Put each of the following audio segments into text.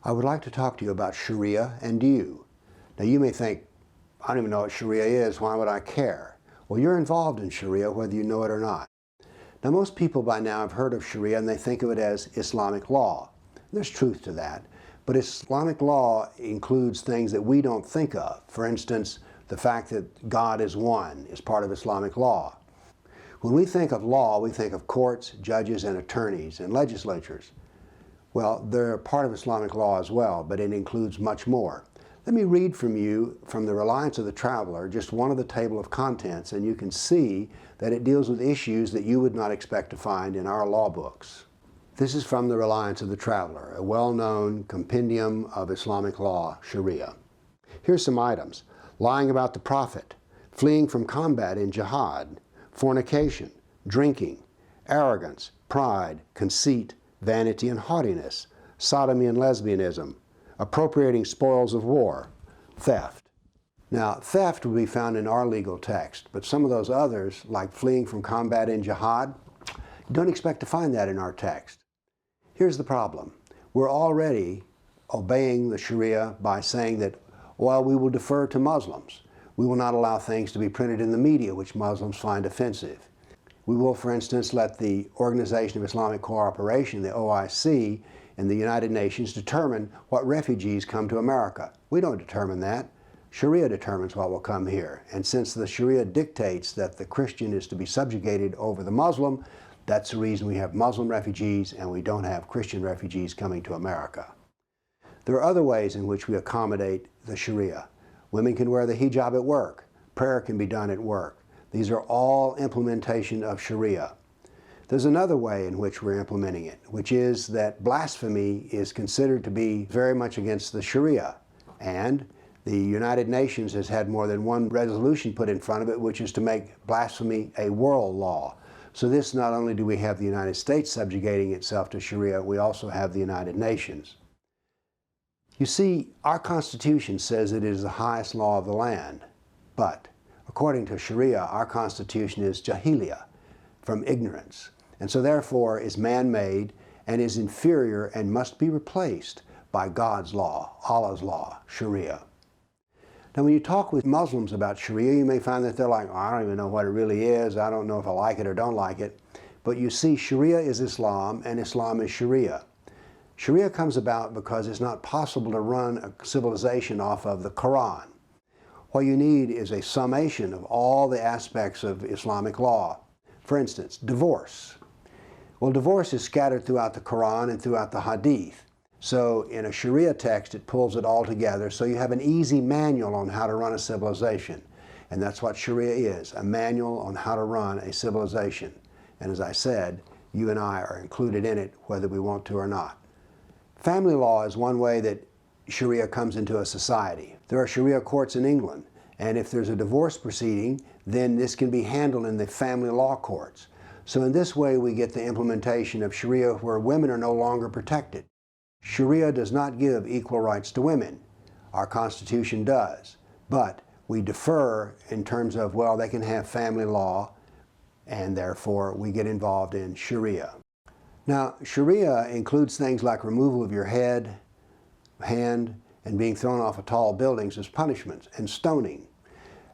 I would like to talk to you about Sharia and you. Now you may think, I don't even know what Sharia is, why would I care? Well, you're involved in Sharia whether you know it or not. Now most people by now have heard of Sharia and they think of it as Islamic law. There's truth to that, but Islamic law includes things that we don't think of. For instance, the fact that God is one is part of Islamic law. When we think of law, we think of courts, judges, and attorneys, and legislatures. Well, they're part of Islamic law as well, but it includes much more. Let me read from you, from the Reliance of the Traveler, just one of the table of contents, and you can see that it deals with issues that you would not expect to find in our law books. This is from the Reliance of the Traveler, a well-known compendium of Islamic law, Sharia. Here's some items: lying about the Prophet, fleeing from combat in jihad, fornication, drinking, arrogance, pride, conceit, vanity and haughtiness, sodomy and lesbianism, appropriating spoils of war, theft. Now, theft would be found in our legal text, but some of those others, like fleeing from combat in jihad, don't expect to find that in our text. Here's the problem. We're already obeying the Sharia by saying that, well, we will defer to Muslims. We will not allow things to be printed in the media which Muslims find offensive. We will, for instance, let the Organization of Islamic Cooperation, the OIC, and the United Nations determine what refugees come to America. We don't determine that. Sharia determines what will come here. And since the Sharia dictates that the Christian is to be subjugated over the Muslim, that's the reason we have Muslim refugees and we don't have Christian refugees coming to America. There are other ways in which we accommodate the Sharia. Women can wear the hijab at work. Prayer can be done at work. These are all implementation of Sharia. There's another way in which we're implementing it, which is that blasphemy is considered to be very much against the Sharia. And the United Nations has had more than one resolution put in front of it, which is to make blasphemy a world law. So this, not only do we have the United States subjugating itself to Sharia, we also have the United Nations. You see, our Constitution says it is the highest law of the land, but according to Sharia, our Constitution is jahiliya, from ignorance, and so therefore is man-made and is inferior and must be replaced by God's law, Allah's law, Sharia. Now when you talk with Muslims about Sharia, you may find that they're like, oh, I don't even know what it really is, I don't know if I like it or don't like it. But you see, Sharia is Islam and Islam is Sharia. Sharia comes about because it's not possible to run a civilization off of the Quran. What you need is a summation of all the aspects of Islamic law. For instance, divorce. Well, divorce is scattered throughout the Quran and throughout the Hadith. So in a Sharia text, it pulls it all together, so you have an easy manual on how to run a civilization. And that's what Sharia is, a manual on how to run a civilization. And as I said, you and I are included in it whether we want to or not. Family law is one way that Sharia comes into a society. There are Sharia courts in England, and if there's a divorce proceeding, then this can be handled in the family law courts. So in this way, we get the implementation of Sharia where women are no longer protected. Sharia does not give equal rights to women. Our Constitution does. But we defer in terms of, well, they can have family law, and therefore we get involved in Sharia. Now, Sharia includes things like removal of your head, hand, and being thrown off of tall buildings as punishments, and stoning.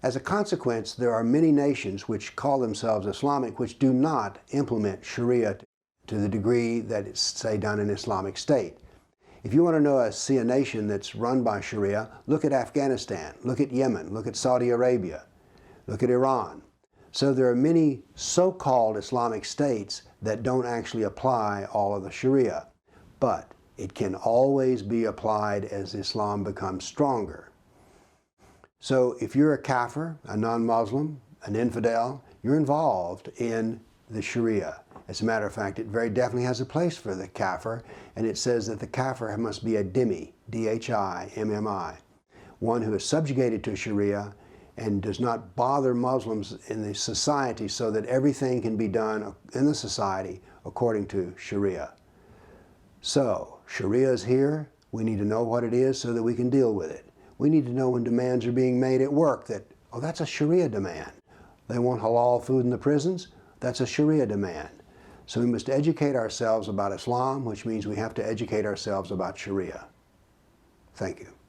As a consequence, there are many nations which call themselves Islamic which do not implement Sharia to the degree that it's, say, done in Islamic State. If you want to see a nation that's run by Sharia, look at Afghanistan, look at Yemen, look at Saudi Arabia, look at Iran. So there are many so-called Islamic states that don't actually apply all of the Sharia, but it can always be applied as Islam becomes stronger. So if you're a Kafir, a non-Muslim, an infidel, you're involved in the Sharia. As a matter of fact, it very definitely has a place for the Kafir, and it says that the Kafir must be a dhimmi, D-H-I-M-M-I, one who is subjugated to Sharia and does not bother Muslims in the society so that everything can be done in the society according to Sharia. So, Sharia is here. We need to know what it is so that we can deal with it. We need to know when demands are being made at work that, oh, that's a Sharia demand. They want halal food in the prisons? That's a Sharia demand. So we must educate ourselves about Islam, which means we have to educate ourselves about Sharia. Thank you.